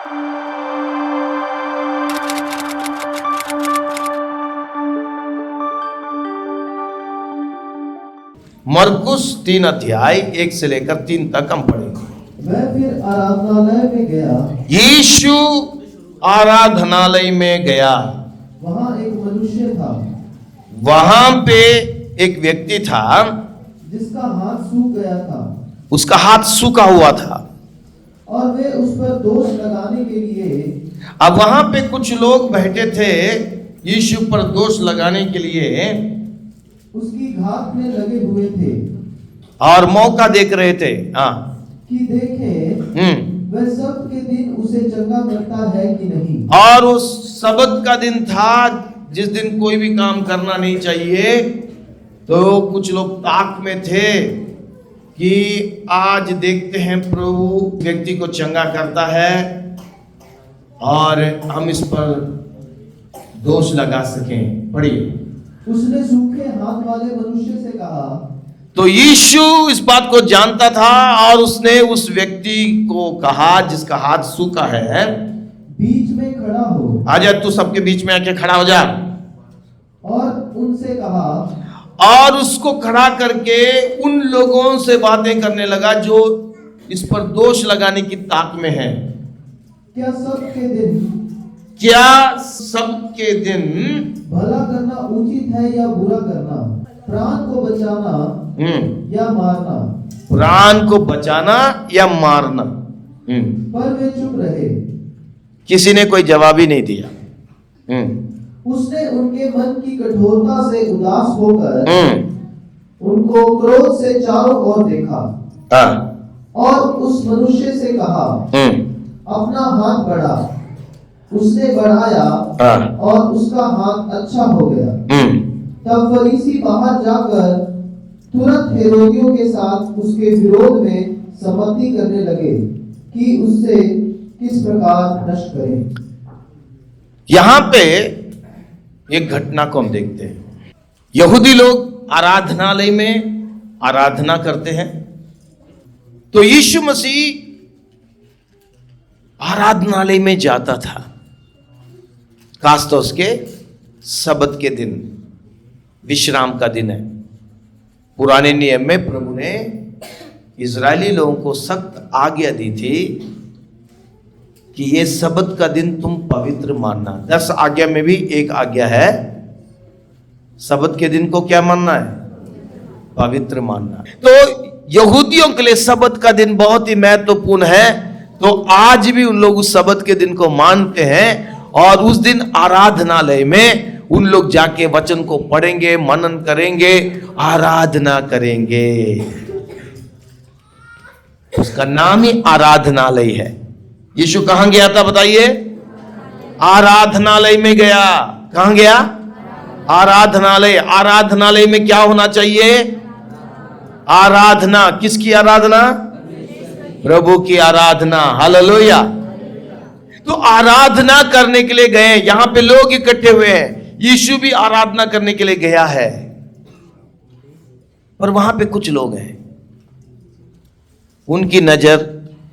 मरकुस 3 अध्याय 1 से लेकर 3 तक हम पढ़ेंगे। मैं फिर आराधनालय में गया। यीशु आराधनालय में गया। वहाँ एक मनुष्य था, वहां पे एक व्यक्ति था जिसका हाथ सूख गया था, उसका हाथ सूखा हुआ था। और वे उस पर दोष लगाने के लिए अब वहां पे कुछ लोग बैठे थे यीशु पर दोष लगाने के लिए उसकी घात में लगे हुए थे और मौका देख रहे थे। हाँ, कि देखें वह सब के दिन उसे चंगा करता है कि नहीं। और उस सबत का दिन था जिस दिन कोई भी काम करना नहीं चाहिए। तो कुछ लोग ताक में थे कि आज देखते हैं प्रभु व्यक्ति को चंगा करता है और हम इस पर दोष लगा सकें। पढ़िए। उसने सूखे हाथ वाले मनुष्य से कहा। तो यीशु इस बात को जानता था और उसने उस व्यक्ति को कहा जिसका हाथ सूखा है, बीच में खड़ा हो। आजा, तू सबके बीच में आके खड़ा हो जा। और उनसे कहा, और उसको खड़ा करके उन लोगों से बातें करने लगा जो इस पर दोष लगाने की ताक में है। क्या सबके दिन भला करना उचित है या बुरा करना, प्राण को बचाना या मारना? प्राण को बचाना या मारना। पर वे चुप रहे। किसी ने कोई जवाब ही नहीं दिया। उसने उनके मन की कठोरता से उदास होकर उनको क्रोध से चारों ओर देखा और उस मनुष्य से कहा, अपना हाथ बढ़ा। उसने बढ़ाया और उसका हाथ अच्छा हो गया। तब फरीसी बाहर जाकर तुरंत हेरोदियों के साथ उसके विरोध में सम्मति करने लगे कि उससे किस प्रकार नष्ट करें। यहां पे एक घटना को हम देखते हैं। यहूदी लोग आराधनालय में आराधना करते हैं। तो यीशु मसीह आराधनालय में जाता था, खासतौर उसके सबत के दिन, विश्राम का दिन है। पुराने नियम में प्रभु ने इजरायली लोगों को सख्त आज्ञा दी थी कि ये सबत का दिन तुम पवित्र मानना। 10 आज्ञा में भी एक आज्ञा है, सबत के दिन को क्या मानना है? पवित्र मानना। तो यहूदियों के लिए सबत का दिन बहुत ही महत्वपूर्ण है। तो आज भी उन लोग उस सबत के दिन को मानते हैं और उस दिन आराधनालय में उन लोग जाके वचन को पढ़ेंगे, मनन करेंगे, आराधना करेंगे। उसका नाम ही आराधनालय है। यीशु कहां गया था बताइए? आराधनालय में गया। कहां गया? आराधनालय। आराधनालय में क्या होना चाहिए? आराधना। किसकी आराधना? प्रभु की आराधना। हालेलुया। तो आराधना करने के लिए गए। यहां पे लोग इकट्ठे हुए हैं। यीशु भी आराधना करने के लिए गया है, पर वहां पे कुछ लोग हैं, उनकी नजर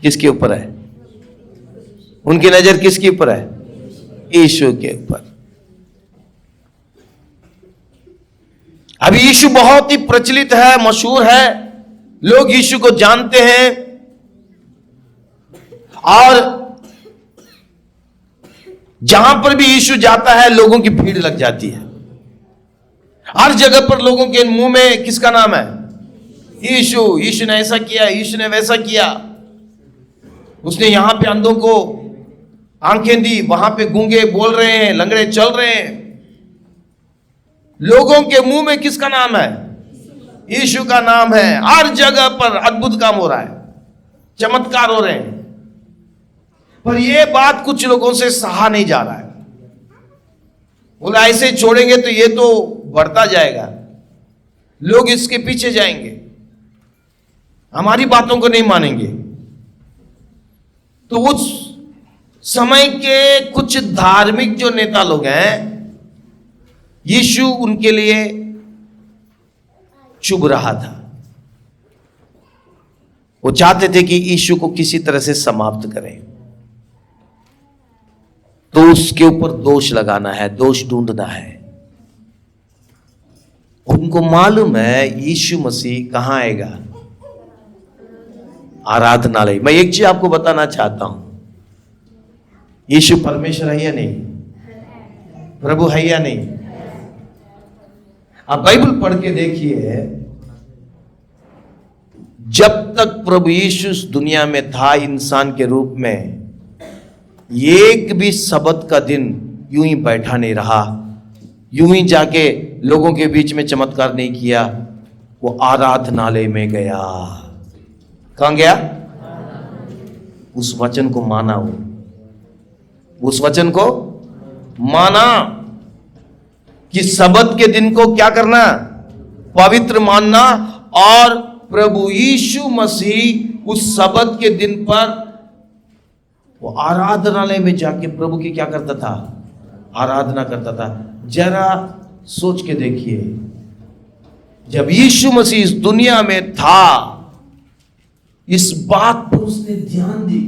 किसके ऊपर है? उनकी नजर किसके ऊपर है? यीशु के ऊपर। अभी यीशु बहुत ही प्रचलित है, मशहूर है, लोग यीशु को जानते हैं और जहां पर भी यीशु जाता है लोगों की भीड़ लग जाती है। हर जगह पर लोगों के मुंह में किसका नाम है? यीशु। यीशु ने ऐसा किया, यीशु ने वैसा किया, उसने यहां पे अंधों को आंखें दी, वहां पे गूंगे बोल रहे हैं, लंगड़े चल रहे हैं। लोगों के मुंह में किसका नाम है? यीशु का नाम है। हर जगह पर अद्भुत काम हो रहा है, चमत्कार हो रहे हैं, पर यह बात कुछ लोगों से सहा नहीं जा रहा है। बोला ऐसे छोड़ेंगे तो ये तो बढ़ता जाएगा, लोग इसके पीछे जाएंगे, हमारी बातों को नहीं मानेंगे। तो उस समय के कुछ धार्मिक जो नेता लोग हैं, यीशु उनके लिए चुभ रहा था। वो चाहते थे कि यीशु को किसी तरह से समाप्त करें। तो उसके ऊपर दोष लगाना है, दोष ढूंढना है। उनको मालूम है यीशु मसीह कहां आएगा, आराधनालय। मैं एक चीज आपको बताना चाहता हूं, यीशु परमेश्वर है या नहीं, प्रभु है या नहीं। आप बाइबल पढ़ के देखिए, जब तक प्रभु यीशु इस दुनिया में था इंसान के रूप में, एक भी सब्त का दिन यूं ही बैठा नहीं रहा, यूं ही जाके लोगों के बीच में चमत्कार नहीं किया। वो आराधनालय में गया। कहां गया? उस वचन को माना, उस वचन को माना कि सब्त के दिन को क्या करना, पवित्र मानना। और प्रभु यीशु मसीह उस सब्त के दिन पर वो आराधनालय में जाके प्रभु की क्या करता था, आराधना करता था। जरा सोच के देखिए, जब यीशु मसीह इस दुनिया में था, इस बात पर उसने ध्यान दी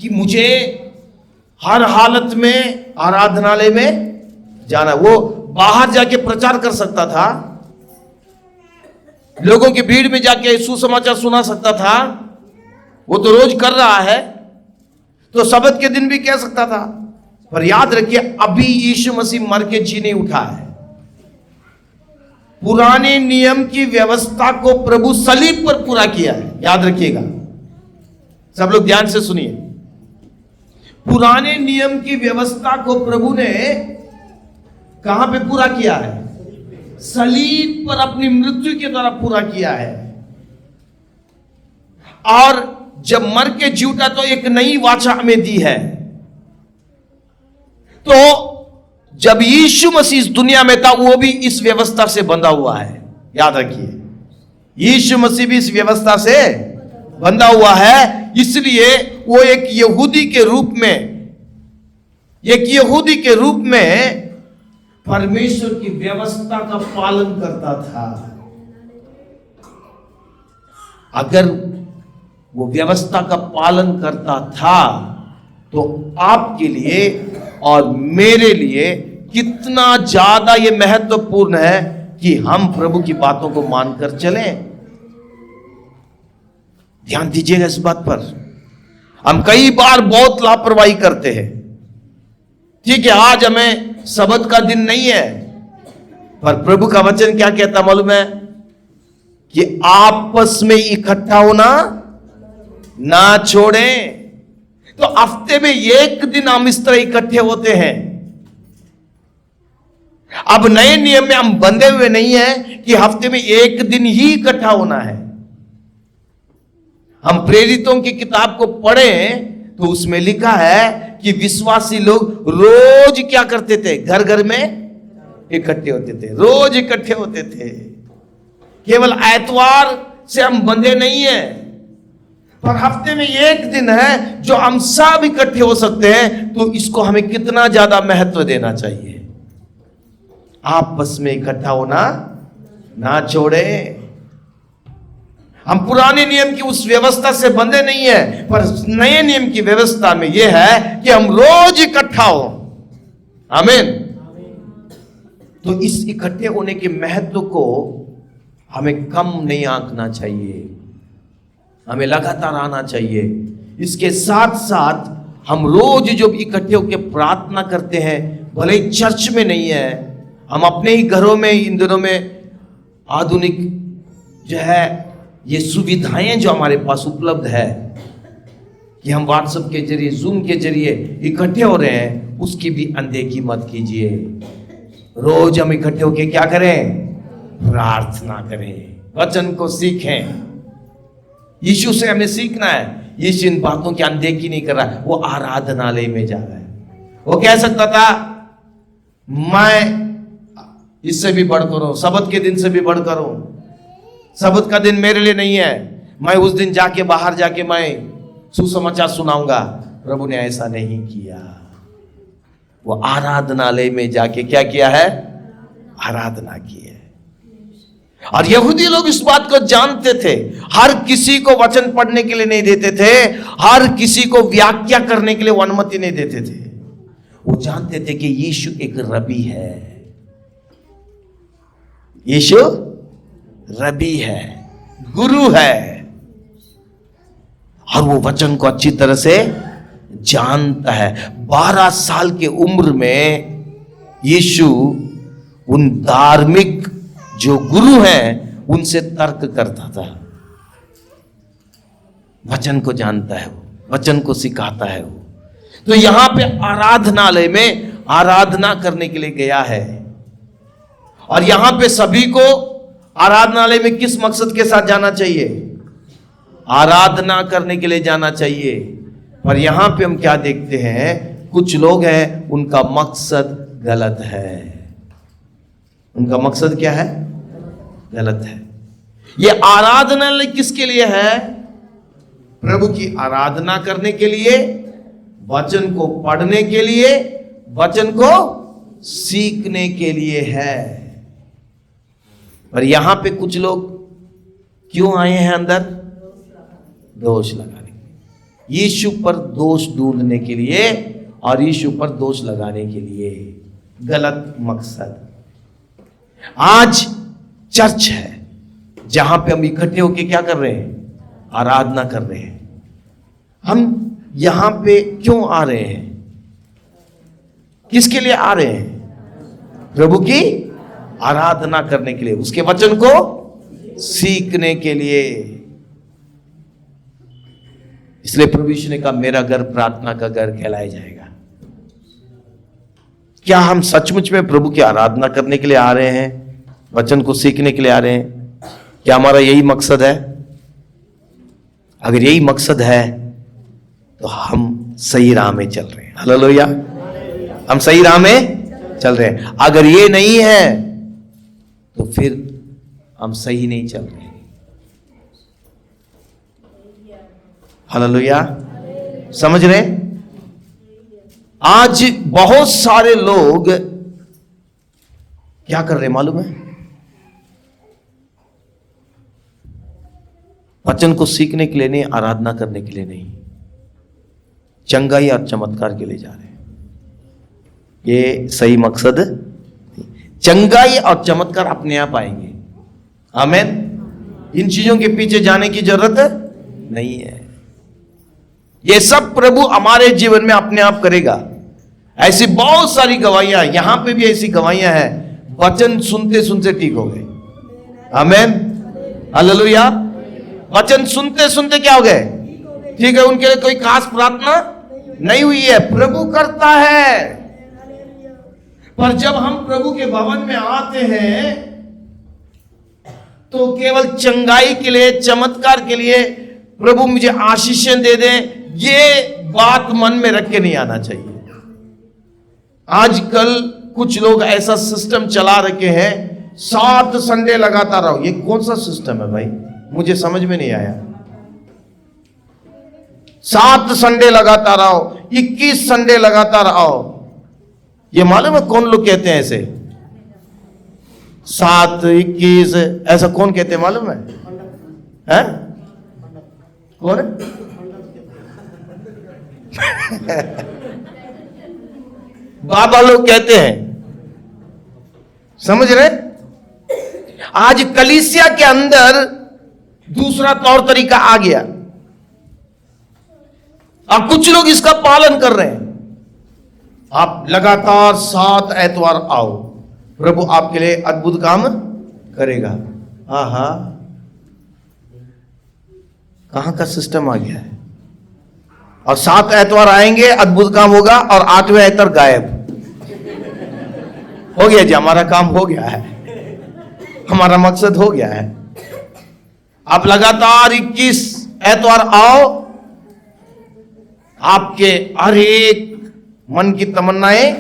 कि मुझे हर हालत में आराधनालय में जाना। वो बाहर जाके प्रचार कर सकता था, लोगों की भीड़ में जाके सुसमाचार सुना सकता था, वो तो रोज कर रहा है, तो सब्त के दिन भी कह सकता था। पर याद रखिए, अभी यीशु मसीह मर के जी नहीं उठा है। पुराने नियम की व्यवस्था को प्रभु सलीब पर पूरा किया है। याद रखिएगा, सब लोग ध्यान से सुनिए। पुराने नियम की व्यवस्था को प्रभु ने कहां पे पूरा किया है? सलीब पर अपनी मृत्यु के द्वारा पूरा किया है। और जब मर के जी उठा तो एक नई वाचा हमें दी है। तो जब यीशु मसीह इस दुनिया में था, वो भी इस व्यवस्था से बंधा हुआ है। याद रखिए, यीशु मसीह भी इस व्यवस्था से बंधा हुआ है। इसलिए वो एक यहूदी के रूप में परमेश्वर की व्यवस्था का पालन करता था। अगर वो व्यवस्था का पालन करता था तो आपके लिए और मेरे लिए कितना ज्यादा ये महत्वपूर्ण है कि हम प्रभु की बातों को मानकर चलें। ध्यान दीजिएगा इस बात पर। हम कई बार बहुत लापरवाही करते हैं। ठीक है, आज हमें सब्त का दिन नहीं है, पर प्रभु का वचन क्या कहता मालूम है? कि आपस में इकट्ठा होना ना छोड़ें। तो हफ्ते में एक दिन हम इस तरह इकट्ठे होते हैं। अब नए नियम में हम बंधे हुए नहीं हैं कि हफ्ते में एक दिन ही इकट्ठा होना है। हम प्रेरितों की किताब को पढ़ें तो उसमें लिखा है कि विश्वासी लोग रोज क्या करते थे? घर घर में इकट्ठे होते थे, रोज इकट्ठे होते थे। केवल एतवार से हम बंधे नहीं हैं, पर हफ्ते में एक दिन है जो हम सब इकट्ठे हो सकते हैं। तो इसको हमें कितना ज्यादा महत्व देना चाहिए। आपस में इकट्ठा होना ना छोड़े। हम पुराने नियम की उस व्यवस्था से बंधे नहीं है, पर नए नियम की व्यवस्था में यह है कि हम रोज इकट्ठा हो। आमीन। तो इस इकट्ठे होने के महत्व को हमें कम नहीं आंकना चाहिए, हमें लगातार आना चाहिए। इसके साथ साथ हम रोज जो इकट्ठे होकर प्रार्थना करते हैं, भले ही चर्च में नहीं है, हम अपने ही घरों में इन दिनों में आधुनिक जो है ये सुविधाएं जो हमारे पास उपलब्ध है कि हम व्हाट्सएप के जरिए, जूम के जरिए इकट्ठे हो रहे हैं, उसकी भी अनदेखी मत कीजिए। रोज हम इकट्ठे होकर क्या करें? प्रार्थना करें, वचन को सीखें। यीशु से हमें सीखना है। यीशु इन बातों की अनदेखी नहीं कर रहा है, वो आराधनालय में जा रहा है। वो कह सकता था मैं इससे भी बढ़कर हूं, सब्त के दिन से भी बढ़कर हूं, सब्त का दिन मेरे लिए नहीं है, मैं उस दिन जाके बाहर जाके मैं सुसमाचार सुनाऊंगा। प्रभु ने ऐसा नहीं किया। वो आराधनालय में जाके क्या किया है? आराधना की है। और यहूदी लोग इस बात को जानते थे, हर किसी को वचन पढ़ने के लिए नहीं देते थे, हर किसी को व्याख्या करने के लिए अनुमति नहीं देते थे। वो जानते थे कि यीशु एक रबी है, यीशु रबी है, गुरु है, और वो वचन को अच्छी तरह से जानता है। 12 साल के उम्र में यीशु उन धार्मिक जो गुरु हैं उनसे तर्क करता था। वचन को जानता है वो, वचन को सिखाता है वो। तो यहां पे आराधनालय में आराधना करने के लिए गया है, और यहां पे सभी को आराधनालय में किस मकसद के साथ जाना चाहिए? आराधना करने के लिए जाना चाहिए। पर यहां पे हम क्या देखते हैं, कुछ लोग हैं उनका मकसद गलत है। उनका मकसद क्या है? गलत है। ये आराधनालय किसके लिए है? प्रभु की आराधना करने के लिए, वचन को पढ़ने के लिए, वचन को सीखने के लिए है। पर यहां पे कुछ लोग क्यों आए हैं अंदर? दोष लगाने के लिए, यीशु पर दोष ढूंढने के लिए और यीशु पर दोष लगाने के लिए। गलत मकसद। आज चर्च है जहां पे हम इकट्ठे होके क्या कर रहे हैं? आराधना कर रहे हैं। हम यहां पे क्यों आ रहे हैं? किसके लिए आ रहे हैं? प्रभु की आराधना करने के लिए, उसके वचन को सीखने के लिए। इसलिए प्रभु यीशु ने कहा मेरा घर प्रार्थना का घर कहलाया जाएगा। क्या हम सचमुच में प्रभु की आराधना करने के लिए आ रहे हैं? वचन को सीखने के लिए आ रहे हैं? क्या हमारा यही मकसद है? अगर यही मकसद है तो हम सही राह में चल रहे हैं। हालेलुया, हम सही राह में चल रहे हैं। अगर ये नहीं है तो फिर हम सही नहीं चल रहे। हालेलुया, समझ रहे? आज बहुत सारे लोग क्या कर रहे हैं मालूम है? वचन को सीखने के लिए नहीं, आराधना करने के लिए नहीं, चंगाई और चमत्कार के लिए जा रहे हैं। ये सही मकसद। चंगाई और चमत्कार अपने आप आएंगे। आमीन। इन चीजों के पीछे जाने की जरूरत नहीं है। ये सब प्रभु हमारे जीवन में अपने आप करेगा। ऐसी बहुत सारी गवाहियां, यहां पे भी ऐसी गवाहियां हैं, वचन सुनते सुनते ठीक हो गए। आमीन, हालेलुया। वचन सुनते सुनते क्या हो गए? ठीक है। उनके लिए कोई खास प्रार्थना नहीं हुई है, प्रभु करता है। पर जब हम प्रभु के भवन में आते हैं तो केवल चंगाई के लिए, चमत्कार के लिए, प्रभु मुझे आशीषें दे दे, ये बात मन में रख के नहीं आना चाहिए। आजकल कुछ लोग ऐसा सिस्टम चला रखे हैं, 7 संडे लगातार रहो। ये कौन सा सिस्टम है भाई? मुझे समझ में नहीं आया। 7 संडे लगातार आओ, 21 संडे लगातार आओ। ये मालूम है कौन लोग कहते हैं ऐसे? 7, 21 ऐसा कौन कहते हैं मालूम है? हैं? कौन है? बाबा लोग कहते हैं। समझ रहे? आज कलीसिया के अंदर दूसरा तौर तरीका आ गया और कुछ लोग इसका पालन कर रहे हैं। आप लगातार 7 एतवार आओ, प्रभु आपके लिए अद्भुत काम करेगा। आहा, कहां का सिस्टम आ गया है? और 7 एतवार आएंगे, अद्भुत काम होगा, और 8वें एतवार गायब हो गया जी। हमारा काम हो गया है, हमारा मकसद हो गया है। आप लगातार 21 एतवार आओ, आपके हर एक मन की तमन्नाएं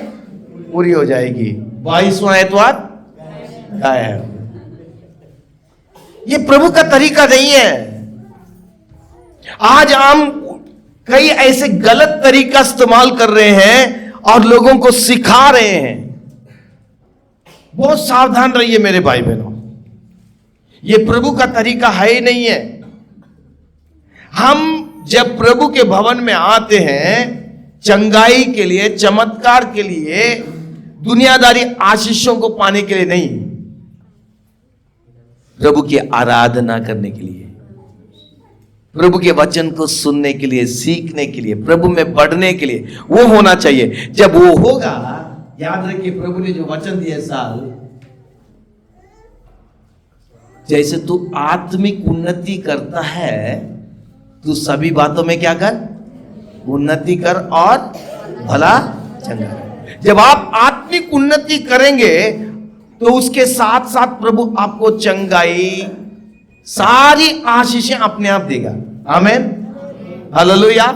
पूरी हो जाएगी। 22वां एतवार गायब। ये प्रभु का तरीका नहीं है। आज हम कई ऐसे गलत तरीका इस्तेमाल कर रहे हैं और लोगों को सिखा रहे हैं। बहुत सावधान रहिए मेरे भाई बहनों। ये प्रभु का तरीका है ही नहीं है। हम जब प्रभु के भवन में आते हैं चंगाई के लिए, चमत्कार के लिए, दुनियादारी आशीषों को पाने के लिए नहीं, प्रभु की आराधना करने के लिए, प्रभु के वचन को सुनने के लिए, सीखने के लिए, प्रभु में बढ़ने के लिए वो होना चाहिए। जब वो होगा, याद रखिए प्रभु ने जो वचन दिया साल, जैसे तू आत्मिक उन्नति करता है, तू सभी बातों में क्या कर, उन्नति कर और भला चंगा कर। जब आप आत्मिक उन्नति करेंगे तो उसके साथ साथ प्रभु आपको चंगाई, सारी आशीषें अपने आप देगा। आमीन, हालेलुया।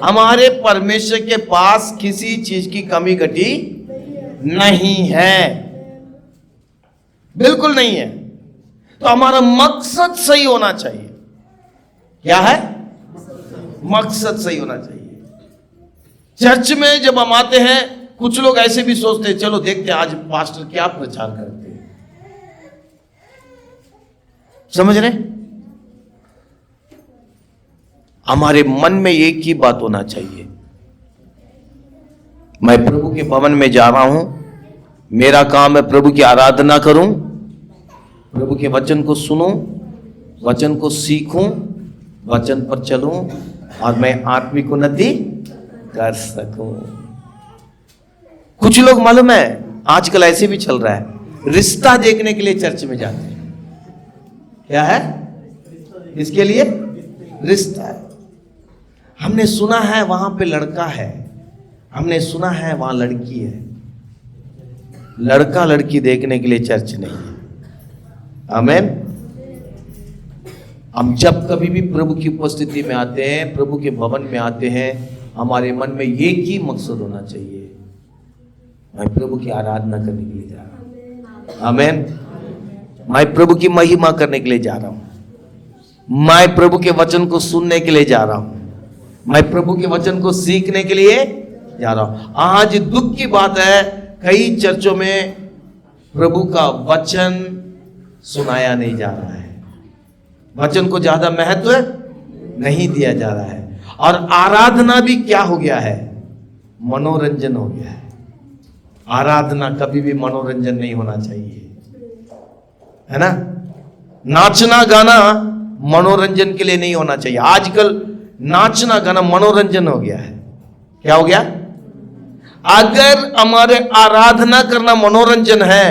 हमारे परमेश्वर के पास किसी चीज की कमी घटी नहीं है, बिल्कुल नहीं है। तो हमारा मकसद सही होना चाहिए। क्या है? मकसद सही होना चाहिए। चर्च में जब हम आते हैं, कुछ लोग ऐसे भी सोचते हैं, चलो देखते हैं आज पास्टर क्या प्रचार करते हैं। समझ रहे? हमारे मन में एक ही बात होना चाहिए, मैं प्रभु के भवन में जा रहा हूं, मेरा काम है प्रभु की आराधना करूं, प्रभु के वचन को सुनूं, वचन को सीखूं, वचन पर चलूं और मैं आत्मिक उन्नति कर सकूं। कुछ लोग मालूम है आजकल ऐसे भी चल रहा है, रिश्ता देखने के लिए चर्च में जाते हैं। क्या है? इसके लिए रिश्ता है। हमने सुना है वहां पे लड़का है, हमने सुना है वहां लड़की है। लड़का लड़की देखने के लिए चर्च नहीं है। आमीन। हम जब कभी भी प्रभु की उपस्थिति में आते हैं, प्रभु के भवन में आते हैं, हमारे मन में एक ही मकसद होना चाहिए, मैं प्रभु की आराधना करने के लिए जा रहा हूं। आमीन। मैं प्रभु की महिमा करने के लिए जा रहा हूं, मैं प्रभु के वचन को सुनने के लिए जा रहा हूं, मैं प्रभु के वचन को सीखने के लिए जा रहा हूं। आज दुख की बात है, कई चर्चों में प्रभु का वचन सुनाया नहीं जा रहा है, वचन को ज्यादा महत्व नहीं दिया जा रहा है। और आराधना भी क्या हो गया है? मनोरंजन हो गया है। आराधना कभी भी मनोरंजन नहीं होना चाहिए, है ना? नाचना गाना मनोरंजन के लिए नहीं होना चाहिए। आजकल नाचना गाना मनोरंजन हो गया है। क्या हो गया? अगर हमारे आराधना करना मनोरंजन है,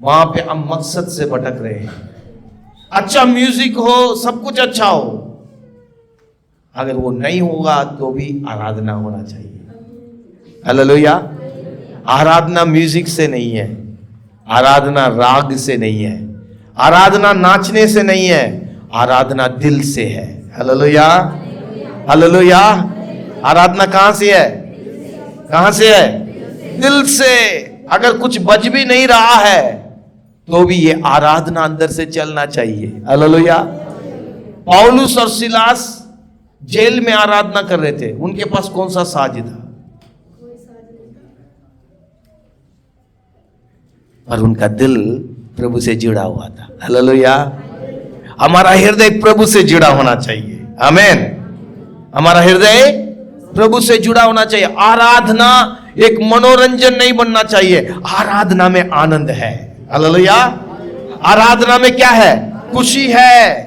वहां पे हम मकसद से भटक रहे हैं। अच्छा म्यूजिक हो, सब कुछ अच्छा हो, अगर वो नहीं होगा तो भी आराधना होना चाहिए। हालेलुया। आराधना म्यूजिक से नहीं है, आराधना राग से नहीं है, आराधना नाचने से नहीं है, आराधना दिल से है। Hallelujah, hallelujah. आराधना कहां से है? कहां से है? दिल से। अगर कुछ बज भी नहीं रहा है तो भी ये आराधना अंदर से चलना चाहिए। हालेलुया। पौलुस और सिलास जेल में आराधना कर रहे थे, उनके पास कौन सा साज था? पर उनका दिल प्रभु से जुड़ा हुआ था। हालेलुया। हमारा हृदय प्रभु से जुड़ा होना चाहिए। आमीन। हमारा हृदय प्रभु से जुड़ा होना चाहिए। आराधना एक मनोरंजन नहीं बनना चाहिए, आराधना में आनंद है। हालेलुया। आराधना में क्या है? खुशी है।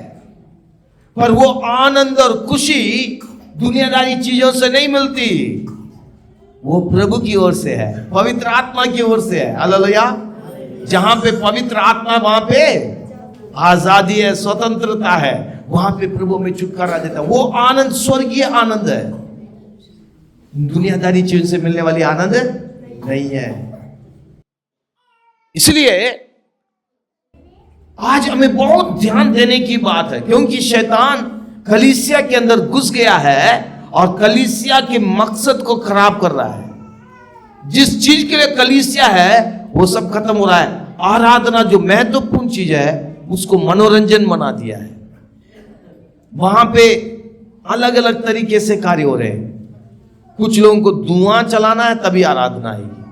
पर वो आनंद और खुशी दुनियादारी चीजों से नहीं मिलती, वो प्रभु की ओर से है, पवित्र आत्मा की ओर से है। हालेलुया। जहां पे पवित्र आत्मा, वहां पे आजादी है, स्वतंत्रता है, वहां पे प्रभु में छुटकारा देता है। वो आनंद स्वर्गीय आनंद है, दुनियादारी चीज से मिलने वाली आनंद नहीं है। इसलिए आज हमें बहुत ध्यान देने की बात है, क्योंकि शैतान कलीसिया के अंदर घुस गया है और कलीसिया के मकसद को खराब कर रहा है। जिस चीज के लिए कलीसिया है वो सब खत्म हो रहा है। आराधना जो महत्वपूर्ण चीज है उसको मनोरंजन बना दिया है। वहां पे अलग अलग तरीके से कार्य हो रहे हैं। कुछ लोगों को धुआं चलाना है तभी आराधना आएगी।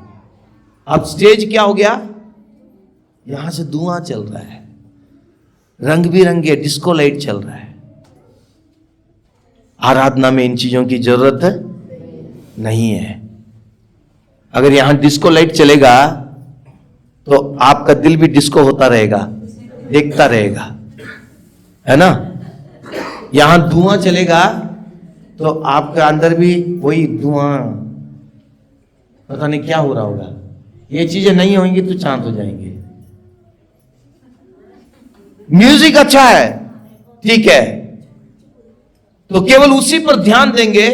अब स्टेज क्या हो गया? यहां से धुआं चल रहा है, रंग बिरंगे डिस्को लाइट चल रहा है। आराधना में इन चीजों की जरूरत नहीं है। अगर यहां डिस्को लाइट चलेगा तो आपका दिल भी डिस्को होता रहेगा, देखता रहेगा, है ना। यहां धुआं चलेगा तो आपके अंदर भी वही धुआं, पता नहीं क्या हो रहा होगा। ये चीजें नहीं होंगी तो शांत हो जाएंगे। म्यूजिक अच्छा है, ठीक है, तो केवल उसी पर ध्यान देंगे,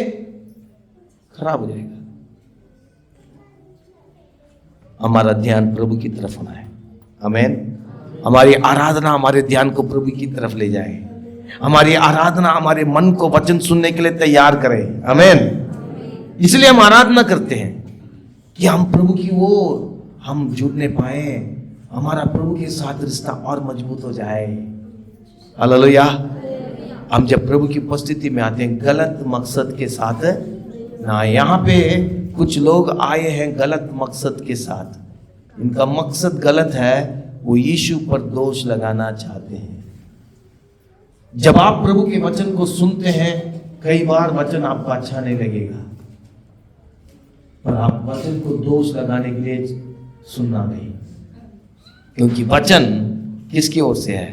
खराब हो जाएगा। हमारा ध्यान प्रभु की तरफ होना है। आमीन। हमारी आराधना हमारे ध्यान को प्रभु की तरफ ले जाए। हमारी आराधना हमारे मन को वचन सुनने के लिए तैयार करे। आमीन। इसलिए हम आराधना करते हैं कि हम प्रभु की ओर हम जुड़ने पाए, हमारा प्रभु के साथ रिश्ता और मजबूत हो जाए। हालेलुया। हम जब प्रभु की उपस्थिति में आते हैं गलत मकसद के साथ ना। यहाँ पे कुछ लोग आए हैं गलत मकसद के साथ। इनका मकसद गलत है, वो यीशु पर दोष लगाना चाहते हैं। जब आप प्रभु के वचन को सुनते हैं, कई बार वचन आपको अच्छा नहीं लगेगा, पर आप वचन को दोष लगाने के लिए सुनना नहीं, क्योंकि वचन किसकी ओर से है?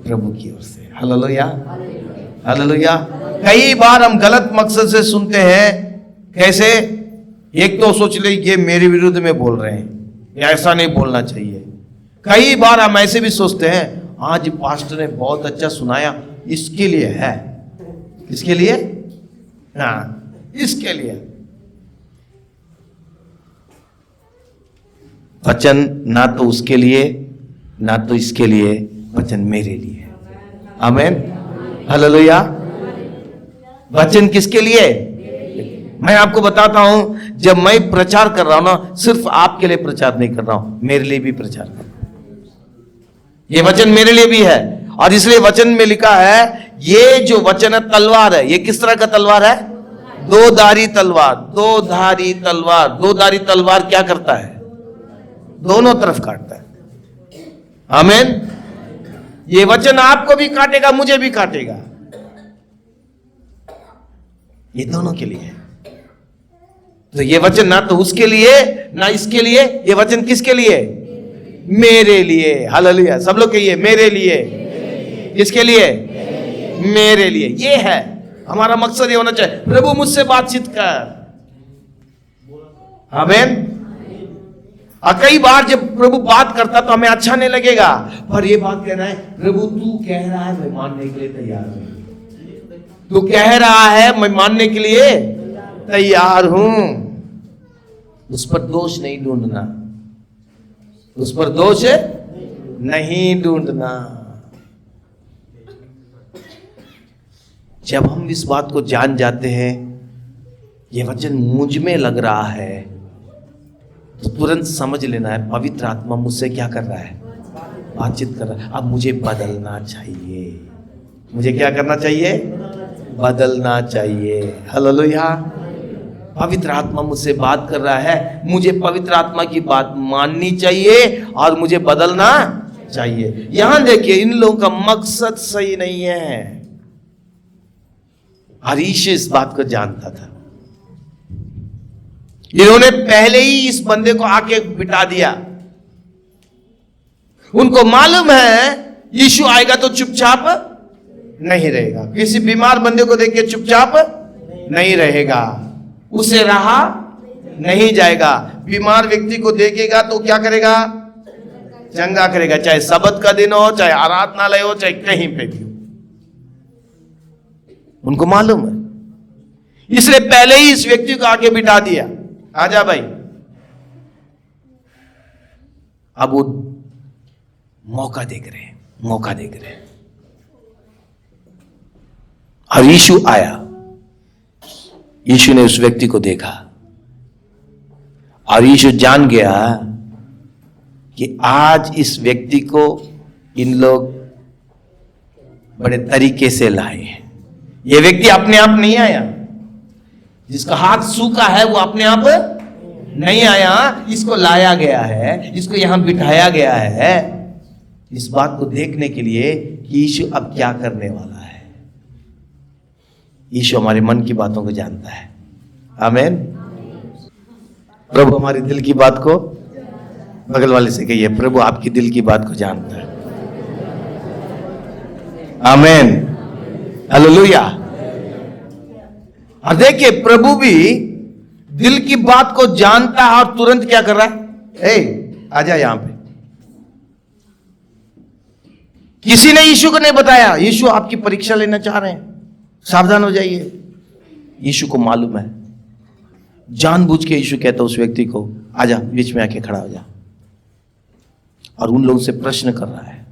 प्रभु की ओर से। Hallelujah, hallelujah. कई बार हम गलत मकसद से सुनते हैं। कैसे? एक तो सोच ले ये मेरे विरुद्ध में बोल रहे हैं, या ऐसा नहीं बोलना चाहिए। कई बार हम ऐसे भी सोचते हैं, आज पास्टर ने बहुत अच्छा सुनाया, इसके लिए है। किसके लिए? हाँ, इसके लिए। वचन ना तो उसके लिए ना तो इसके लिए, वचन मेरे लिए। आमीन, हालेलुया। वचन किसके लिए? मैं आपको बताता हूं, जब मैं प्रचार कर रहा हूं ना, सिर्फ आपके लिए प्रचार नहीं कर रहा हूं, मेरे लिए भी प्रचार कर रहा हूं। ये वचन मेरे लिए भी है, और इसलिए वचन में लिखा है, ये जो वचन है तलवार है। ये किस तरह का तलवार है? दो धारी तलवार। दो धारी तलवार, दो धारी तलवार क्या करता है? दोनों तरफ काटता है। आमीन। ये वचन आपको भी काटेगा, मुझे भी काटेगा। ये दोनों के लिए है। तो ये वचन ना तो उसके लिए ना इसके लिए, ये वचन किसके लिए? मेरे लिए। हालेलुया। सब लोग कहिए मेरे लिए। किसके लिए? मेरे लिए। ये है हमारा मकसद, ये होना चाहिए, प्रभु मुझसे बातचीत कर। आमीन। और कई बार जब प्रभु बात करता तो हमें अच्छा नहीं लगेगा, पर ये बात कहना है, प्रभु तू कह रहा है, मैं मानने के लिए तैयार हूं। तू कह रहा है, मैं मानने के लिए तैयार हूं। उस पर दोष नहीं ढूंढना, उस पर दोष नहीं ढूंढना। जब हम इस बात को जान जाते हैं, ये वचन मुझ में लग रहा है, तो तुरंत समझ लेना है पवित्र आत्मा मुझसे क्या कर रहा है? बातचीत कर रहा है। अब मुझे बदलना चाहिए। मुझे क्या करना चाहिए? बदलना चाहिए। हालेलुया। पवित्र आत्मा मुझसे बात कर रहा है, मुझे पवित्र आत्मा की बात माननी चाहिए और मुझे बदलना चाहिए। यहां देखिए, इन लोगों का मकसद सही नहीं है। हरीश इस बात को जानता था। इन्होंने पहले ही इस बंदे को आके बिठा दिया। उनको मालूम है यीशु आएगा तो चुपचाप नहीं रहेगा। किसी बीमार बंदे को देख के चुपचाप नहीं रहेगा, उसे रहा नहीं जाएगा। बीमार व्यक्ति को देखेगा तो क्या करेगा? चंगा करेगा, चाहे सबत का दिन हो, चाहे आराधनालय हो, चाहे कहीं पे भी हो। उनको मालूम है, इसलिए पहले ही इस व्यक्ति को आके बिठा दिया। आजा भाई। अब वो मौका देख रहे हैं, मौका देख रहे हैं। और यीशु आया। यीशु ने उस व्यक्ति को देखा और यीशु जान गया कि आज इस व्यक्ति को इन लोग बड़े तरीके से लाए हैं। यह व्यक्ति अपने आप नहीं आया। जिसका हाथ सूखा है वो अपने आप नहीं आया, इसको लाया गया है, इसको यहां बिठाया गया है। इस बात को देखने के लिए कि यीशु अब क्या करने वाला है। यीशु हमारे मन की बातों को जानता है। आमीन। प्रभु हमारे दिल की बात को, बगल वाले से कहिए, प्रभु आपकी दिल की बात को जानता है। आमीन, हालेलुया। और देखिए, प्रभु भी दिल की बात को जानता है और तुरंत क्या कर रहा है? आजा यहां पे। किसी ने यीशु को नहीं बताया, यीशु आपकी परीक्षा लेना चाह रहे हैं, सावधान हो जाइए। यीशु को मालूम है, जानबूझ के यीशु कहता उस व्यक्ति को, आजा बीच में आके खड़ा हो जा। और उन लोगों से प्रश्न कर रहा है,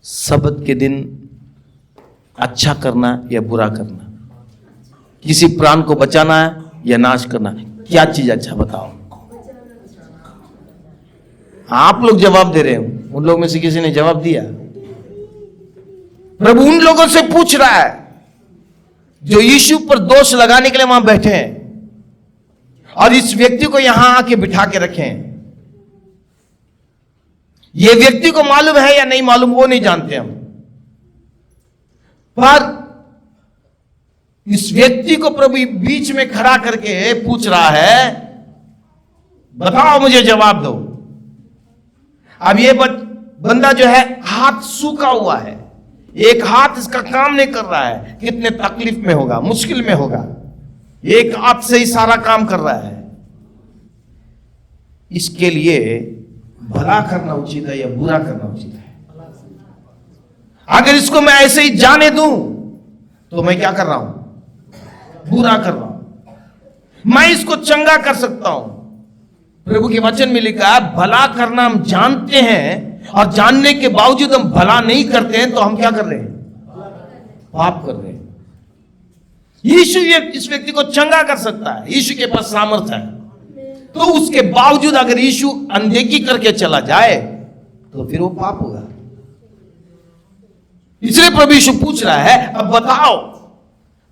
सब्त के दिन अच्छा करना या बुरा करना, किसी प्राण को बचाना है या नाश करना, क्या चीज अच्छा बताओ। आप लोग जवाब दे रहे हो, उन लोगों में से किसी ने जवाब दिया? प्रभु उन लोगों से पूछ रहा है जो यीशु पर दोष लगाने के लिए वहां बैठे हैं और इस व्यक्ति को यहां आके बिठा के रखे हैं। ये व्यक्ति को मालूम है या नहीं मालूम वो नहीं जानते हम, पर इस व्यक्ति को प्रभु बीच में खड़ा करके पूछ रहा है, बताओ मुझे जवाब दो। अब ये बंदा जो है हाथ सूखा हुआ है, एक हाथ इसका काम नहीं कर रहा है, कितने तकलीफ में होगा, मुश्किल में होगा, एक हाथ से ही सारा काम कर रहा है। इसके लिए भला करना उचित है या बुरा करना उचित है? अगर इसको मैं ऐसे ही जाने दूं तो मैं क्या कर रहा हूं? बुरा कर रहा हूं। मैं इसको चंगा कर सकता हूं। प्रभु के वचन में लिखा है, भला करना हम जानते हैं और जानने के बावजूद हम भला नहीं करते हैं, तो हम क्या कर रहे हैं? पाप कर रहे हैं। यीशु इस व्यक्ति को चंगा कर सकता है, यीशु के पास सामर्थ्य है, तो उसके बावजूद अगर यीशु अनदेखी करके चला जाए तो फिर वो पाप होगा। इसलिए प्रभु यीशु पूछ रहा है, अब बताओ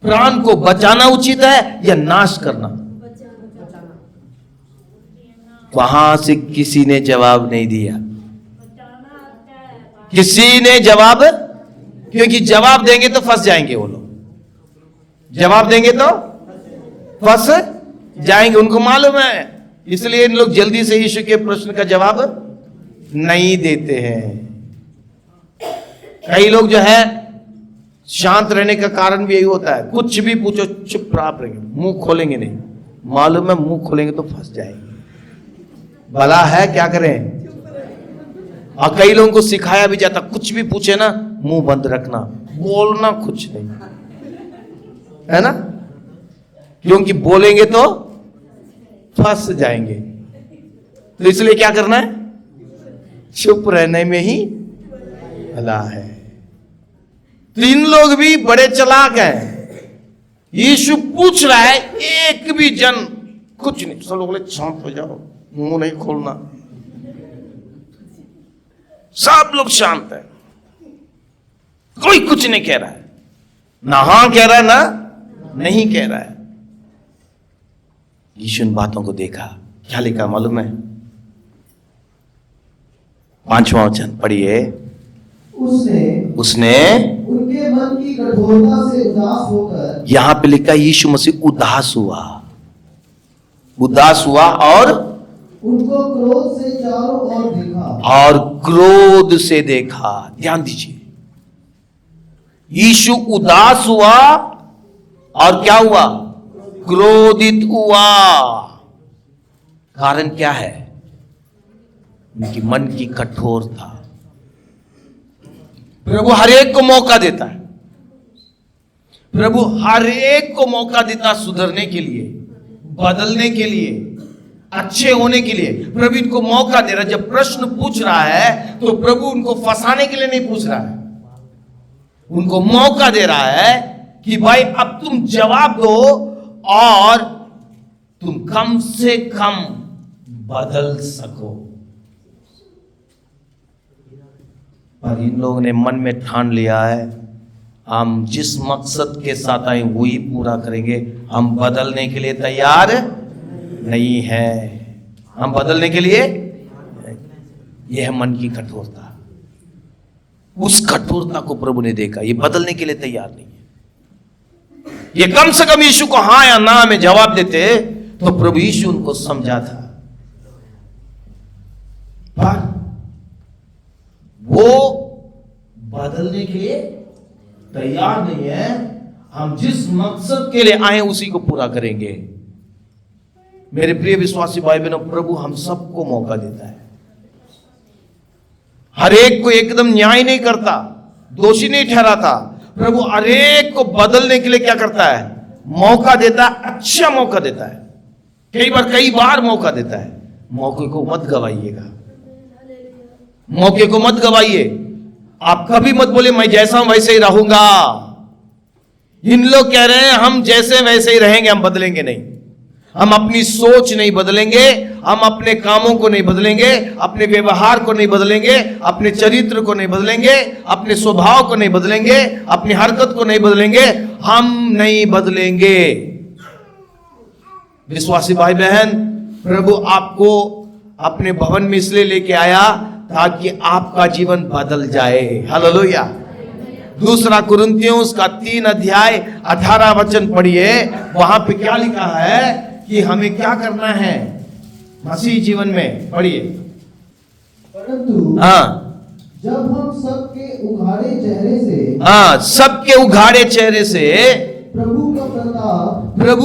प्राण को बचाना उचित है या नाश करना? वहां से किसी ने जवाब नहीं दिया, किसी ने जवाब, क्योंकि जवाब देंगे तो फंस जाएंगे वो लोग, जवाब देंगे तो फंस जाएंगे, उनको मालूम है। इसलिए इन लोग जल्दी से यीशु के प्रश्न का जवाब नहीं देते हैं। कई लोग जो है शांत रहने का कारण भी यही होता है, कुछ भी पूछो चुपचाप रहेंगे, मुंह खोलेंगे नहीं, मालूम है मुंह खोलेंगे तो फंस जाएंगे। भला है क्या करें? और कई लोगों को सिखाया भी जाता, कुछ भी पूछे ना मुंह बंद रखना, बोलना कुछ नहीं, है ना, क्योंकि बोलेंगे तो फंस जाएंगे। तो इसलिए क्या करना है? चुप रहने में ही भला है। तो इन लोग भी बड़े चालाक हैं। यीशु पूछ रहा है, एक भी जन कुछ नहीं, सब लोग बोले शांत हो जाओ, मुंह नहीं खोलना, सब लोग शांत है, कोई कुछ नहीं कह रहा है, ना हां कह रहा है ना नहीं कह रहा है। यीशु इन बातों को देखा, क्या लिखा मालूम है? 5वां वचन पढ़िए। उसने उनके मन की कठोरता से उदास होकर, यहां पे लिखा यीशु मसीह उदास हुआ, उदास हुआ और उनको क्रोध से चारों ओर देखा, और क्रोध से देखा। ध्यान दीजिए, यीशु उदास हुआ और क्या हुआ? क्रोधित हुआ। कारण क्या है? उनकी मन की कठोरता। प्रभु हर एक को मौका देता है, प्रभु हर एक को मौका देता सुधरने के लिए, बदलने के लिए, अच्छे होने के लिए। प्रभु इनको मौका दे रहा है। जब प्रश्न पूछ रहा है तो प्रभु उनको फंसाने के लिए नहीं पूछ रहा है, उनको मौका दे रहा है कि भाई अब तुम जवाब दो और तुम कम से कम बदल सको। पर इन लोगों ने मन में ठान लिया है, हम जिस मकसद के साथ आए वही पूरा करेंगे, हम बदलने के लिए तैयार नहीं है, हम बदलने के लिए। यह है मन की कठोरता। उस कठोरता को प्रभु ने देखा। ये बदलने के लिए तैयार नहीं है। ये कम से कम यीशु को हां या ना में जवाब देते तो प्रभु यीशु उनको समझा था, पर वो बदलने के लिए तैयार नहीं है। हम जिस मकसद के लिए आए उसी को पूरा करेंगे। मेरे प्रिय विश्वासी भाई बहनों, प्रभु हम सबको मौका देता है। हर एक को एकदम न्याय नहीं करता, दोषी नहीं ठहराता। प्रभु हर एक को बदलने के लिए क्या करता है? मौका देता है, अच्छा मौका देता है। कई बार मौका देता है। मौके को मत गवाइएगा, मौके को मत गवाइए। आप कभी मत बोले मैं जैसा हूं वैसे ही रहूंगा। इन लोग कह रहे हैं हम जैसे वैसे ही रहेंगे, हम बदलेंगे नहीं। हम अपनी सोच नहीं बदलेंगे, हम अपने कामों को नहीं बदलेंगे, अपने व्यवहार को नहीं बदलेंगे, अपने चरित्र को नहीं बदलेंगे, अपने स्वभाव को नहीं बदलेंगे, अपनी हरकत को नहीं बदलेंगे। हम नहीं बदलेंगे। विश्वासी भाई बहन, प्रभु आपको अपने भवन में इसलिए लेके आया ताकि आपका जीवन बदल जाए। हालेलुया। दूसरा कुरिन्थियों का 3 अध्याय 18 वचन पढ़िए। वहां पे क्या लिखा है कि हमें क्या करना है मसीह जीवन में? पढ़िए। परंतु जब हम सबके उघाड़े चेहरे से सबके उघाड़े चेहरे से प्रभु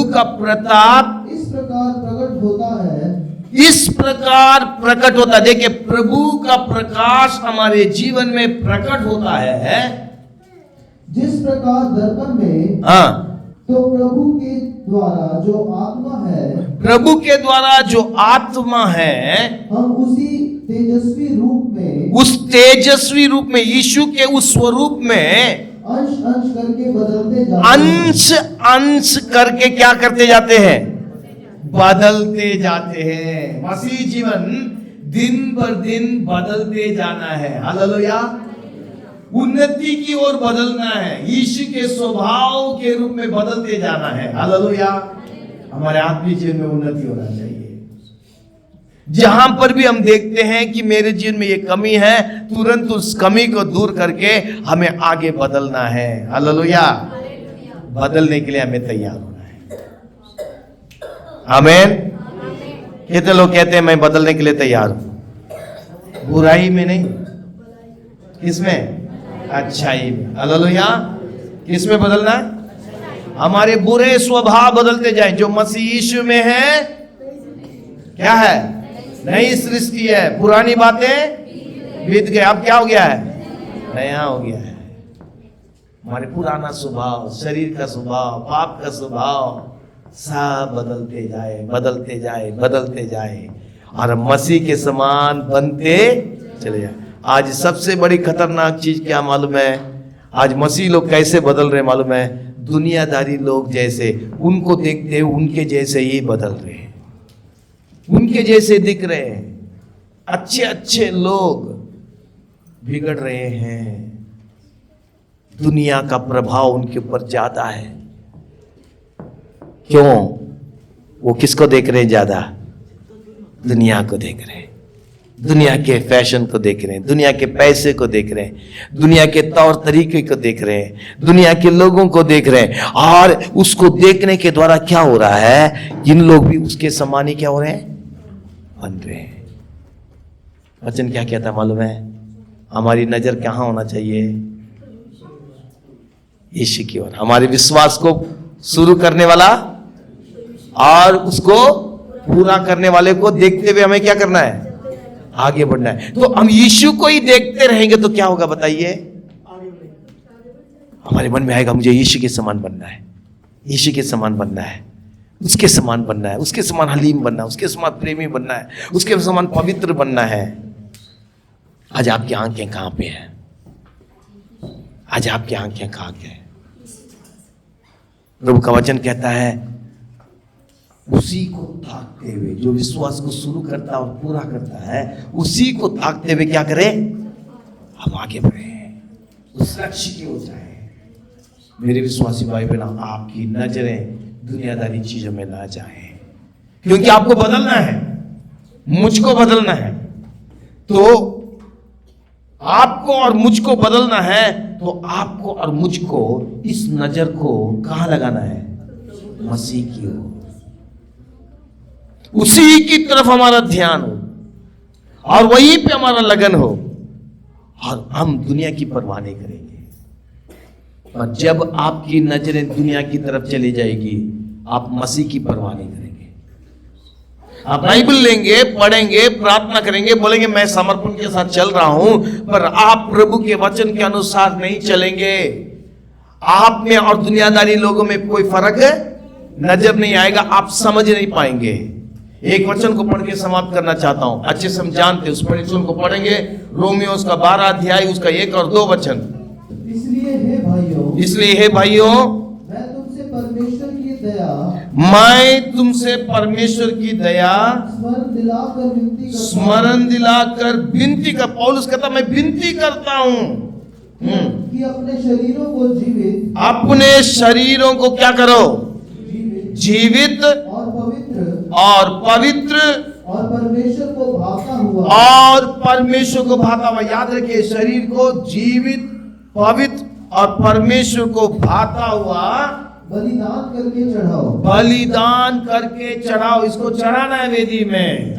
का प्रताप इस प्रकार प्रकट होता है, इस प्रकार प्रकट होता है। देखिए, प्रभु का प्रकाश हमारे जीवन में प्रकट होता है जिस प्रकार दर्पण में तो प्रभु के द्वारा जो आत्मा है, प्रभु के द्वारा जो आत्मा है, हम उसी तेजस्वी रूप में, उस तेजस्वी रूप में, यीशु के उस स्वरूप में अंश अंश करके बदलते जाते हैं। अंश अंश करके क्या करते जाते हैं? बदलते जाते हैं। मसीह जीवन दिन पर दिन बदलते जाना है। हालेलुया। उन्नति की ओर बदलना है, यीशु के स्वभाव के रूप में बदलते जाना है। हालेलुया। हमारे आत्मिक जीवन में उन्नति होना चाहिए। जहां पर भी हम देखते हैं कि मेरे जीवन में ये कमी है, तुरंत उस कमी को दूर करके हमें आगे बदलना है। हालेलुया। बदलने के लिए हमें तैयार होना है। आमीन। कितने लोग कहते हैं मैं बदलने के लिए तैयार हूं? बुराई में नहीं, किसमें? अच्छाई में। हालेलुया। किस में बदलना है? हमारे बुरे स्वभाव बदलते जाए। जो मसीह यीशु में है क्या है? नई सृष्टि है। पुरानी बातें बीत गए, अब क्या हो गया है? नया हो गया है। हमारे पुराना स्वभाव, शरीर का स्वभाव, पाप का स्वभाव सब बदलते जाए, बदलते जाए, बदलते जाए और मसीह के समान बनते चले जाए। आज सबसे बड़ी खतरनाक चीज क्या मालूम है? आज मसीह लोग कैसे बदल रहे मालूम है? दुनियादारी लोग जैसे, उनको देखते उनके जैसे ही बदल रहे हैं, उनके जैसे दिख रहे हैं। अच्छे अच्छे लोग बिगड़ रहे हैं। दुनिया का प्रभाव उनके ऊपर ज्यादा है। क्यों? वो किसको देख रहे हैं ज्यादा? दुनिया को देख रहे हैं, दुनिया के फैशन को देख रहे हैं, दुनिया के पैसे को देख रहे हैं, दुनिया के तौर तरीके को देख रहे हैं, दुनिया के लोगों को देख रहे हैं। और उसको देखने के द्वारा क्या हो रहा है? जिन लोग भी उसके समान ही क्या हो रहे हैं? बन रहे हैं। वचन क्या कहता मालूम है? हमारी नजर कहाँ होना चाहिए? यीशु की ओर। हमारे विश्वास को शुरू करने वाला और उसको पूरा करने वाले को देखते हुए हमें क्या करना है? आगे बढ़ना है। तो हम यीशु को ही देखते रहेंगे तो क्या होगा बताइए? हमारे मन में आएगा मुझे यीशु के समान बनना है, यीशु के समान बनना है, उसके समान बनना है, उसके समान हलीम बनना है, उसके समान प्रेमी बनना है, उसके समान पवित्र बनना है। आज आपकी आंखें कहां पे हैं? आज आपकी आंखें कहां पे हैं? प्रभु का वचन कहता है उसी को ताकते हुए, जो विश्वास को शुरू करता और पूरा करता है, उसी को ताकते हुए क्या करें? हम आगे बढ़े, उस लक्ष्य की ओर जाए। मेरे विश्वासी भाई बहन, आपकी नजरें दुनियादारी चीजों में ना जाए, क्योंकि आपको बदलना है, मुझको बदलना है। तो आपको और मुझको बदलना है तो आपको और मुझको इस नजर को कहां लगाना है? मसीह की ओर, उसी की तरफ हमारा ध्यान हो और वहीं पे हमारा लगन हो और हम दुनिया की परवाह नहीं करेंगे। और जब आपकी नजरें दुनिया की तरफ चली जाएगी, आप मसीह की परवाह नहीं करेंगे। आप बाइबल लेंगे, पढ़ेंगे, प्रार्थना करेंगे, बोलेंगे मैं समर्पण के साथ चल रहा हूं, पर आप प्रभु के वचन के अनुसार नहीं चलेंगे। आप में और दुनियादारी लोगों में कोई फर्क नजर नहीं आएगा, आप समझ नहीं पाएंगे। एक वचन को पढ़ के समाप्त करना चाहता हूं, अच्छे से हम जानते उस वचन को पढ़ेंगे, रोमियो उसका 12 अध्याय उसका 1 और 2 वचन। इसलिए हे भाइयों, मैं तुमसे परमेश्वर की दया स्मरण दिलाकर विनती कर। पौलुस कहता मैं विनती करता हूं कि अपने शरीरों को क्या करो? जीवित और पवित्र और परमेश्वर को भाता हुआ। याद रखिए, शरीर को जीवित, पवित्र और परमेश्वर को भाता हुआ बलिदान करके चढ़ाओ। इसको चढ़ाना है वेदी में।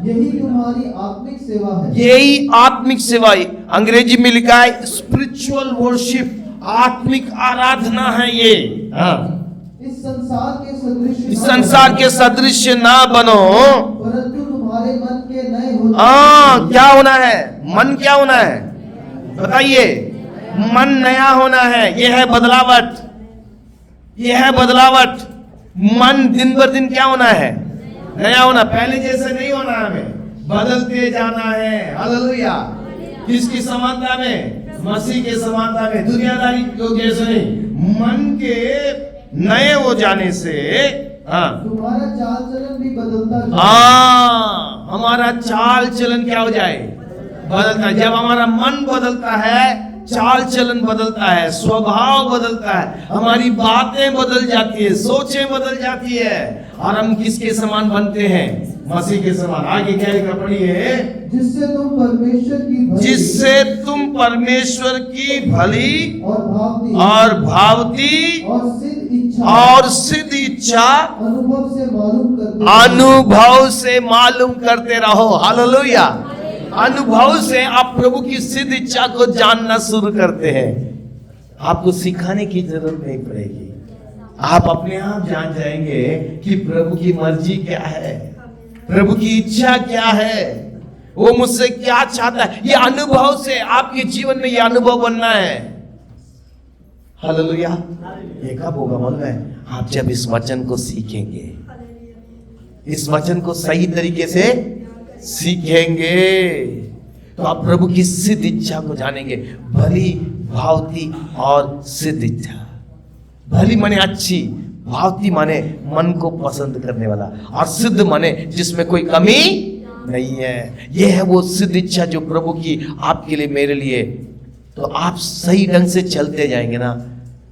यही तुम्हारी आत्मिक सेवा है। यही आत्मिक सेवा, अंग्रेजी में लिखा है स्पिरिचुअल वर्शिप, आत्मिक आराधना है ये। इस संसार के सदृश ना बनो, परंतु तुम्हारे मन के नए होना। क्या होना है? मन क्या होना है? बताइए। मन नया होना है। यह है बदलावट, यह है बदलावट। मन दिन बर दिन क्या होना है? नया होना। पहले जैसे नहीं होना, हमें बदलते जाना है। हालेलुया। किसकी समानता में? मसीह के समानता में। दुनियादारी लोग जैसे नहीं, मन के नए हो जाने से तुम्हारा चाल चलन भी बदलता जाए। हमारा चाल चलन क्या हो जाए? बदलता है। जब हमारा मन बदलता है, चाल चलन बदलता है, स्वभाव बदलता है, हमारी बातें बदल जाती है, सोचें बदल जाती है और हम किसके समान बनते हैं? मसीह के समान। आगे क्या लिखा पढ़िए? जिससे तुम परमेश्वर की भली और भावती और सिद्ध इच्छा अनुभव से मालूम करते रहो। हालेलुया। अनुभव से आप प्रभु की सिद्ध इच्छा को जानना शुरू करते हैं। आपको सिखाने की जरूरत नहीं पड़ेगी, आप अपने आप जान जाएंगे कि प्रभु की मर्जी क्या है, प्रभु की इच्छा क्या है, वो मुझसे क्या चाहता है। ये अनुभव से आपके जीवन में ये अनुभव बनना है। हालेलुया। ये कब होगा मालूम है? आप जब इस वचन को सीखेंगे, इस वचन को सही तरीके से सीखेंगे तो आप प्रभु की सिद्ध इच्छा को जानेंगे। भली, भावती और सिद्ध इच्छा। भली माने अच्छी, भावती माने मन को पसंद करने वाला, और सिद्ध माने जिसमें कोई कमी नहीं है। यह है वो सिद्ध इच्छा जो प्रभु की आपके लिए, मेरे लिए। तो आप सही ढंग से चलते जाएंगे ना,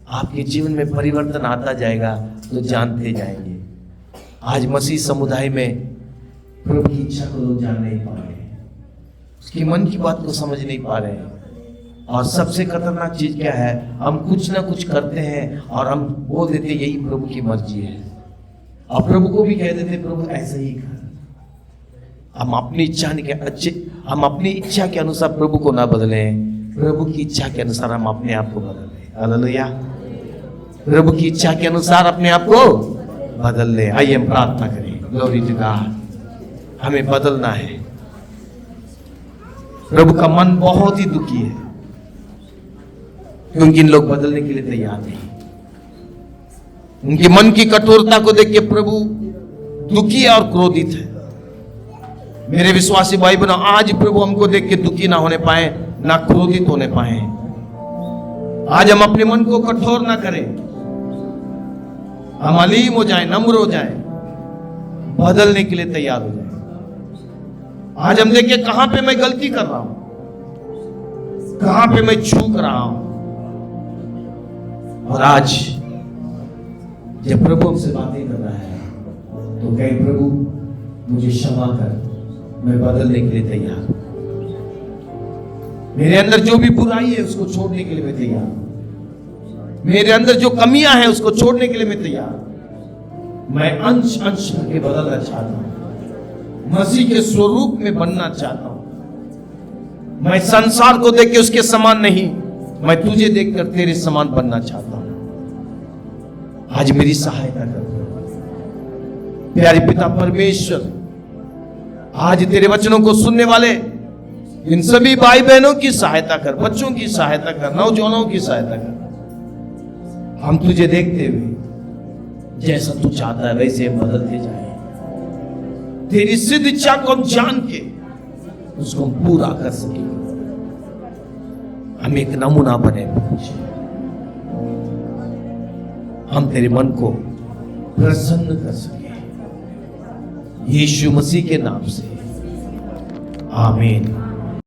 आपके जीवन में परिवर्तन आता जाएगा, तो जानते जाएंगे। आज मसीह समुदाय में प्रभु की इच्छा को लोग जान नहीं पा रहे हैं, उसकी मन की बात को समझ नहीं पा रहे हैं। और सबसे खतरनाक चीज क्या है? हम कुछ ना कुछ करते हैं और हम बोल देते यही प्रभु की मर्जी है, और प्रभु को भी कह देते प्रभु ऐसा ही कर। हम अपनी इच्छा हम अपनी इच्छा के अनुसार प्रभु को ना बदलें, प्रभु की इच्छा के अनुसार हम अपने आप को बदलें। हालेलुया। प्रभु की इच्छा के अनुसार अपने आप को बदल ले। आइए हम प्रार्थना करें। Glory to God. हमें बदलना है। प्रभु का मन बहुत ही दुखी है क्योंकि इन लोग बदलने के लिए तैयार नहीं। उनके मन की कठोरता को देख के प्रभु दुखी और क्रोधित है। मेरे विश्वासी भाई बहनों, आज प्रभु हमको देख के दुखी ना होने पाए, ना क्रोधित होने पाए। आज हम अपने मन को कठोर ना करें, हम अलीम हो जाएं, नम्र हो जाएं, बदलने के लिए तैयार हो जाएं। आज हम देखिए कहां पे मैं गलती कर रहा हूं, कहां पे मैं चूक रहा हूं। और आज जब प्रभु हमसे बातें कर रहा है तो कहे प्रभु मुझे क्षमा कर, मैं बदलने के लिए तैयार हूं। मेरे अंदर जो भी बुराई है उसको छोड़ने के लिए मैं तैयार। मेरे अंदर जो कमियां हैं उसको छोड़ने के लिए मैं तैयार। मैं अंश अंश के बदलना चाहता हूं, मसीह के स्वरूप में बनना चाहता हूं। मैं संसार को देख के उसके समान नहीं, मैं तुझे देखकर तेरे समान बनना चाहता हूं। आज मेरी सहायता कर प्यारे पिता परमेश्वर। आज तेरे वचनों को सुनने वाले इन सभी भाई बहनों की सहायता कर, बच्चों की सहायता कर, नौजवानों की सहायता कर। हम तुझे देखते हुए जैसा तू चाहता है वैसे बदलते जाए। तेरी सिद्ध इच्छा को हम जान के उसको हम पूरा कर सके। हम एक नमूना बने, हम तेरे मन को प्रसन्न कर सके। यीशु मसीह के नाम से आमीन।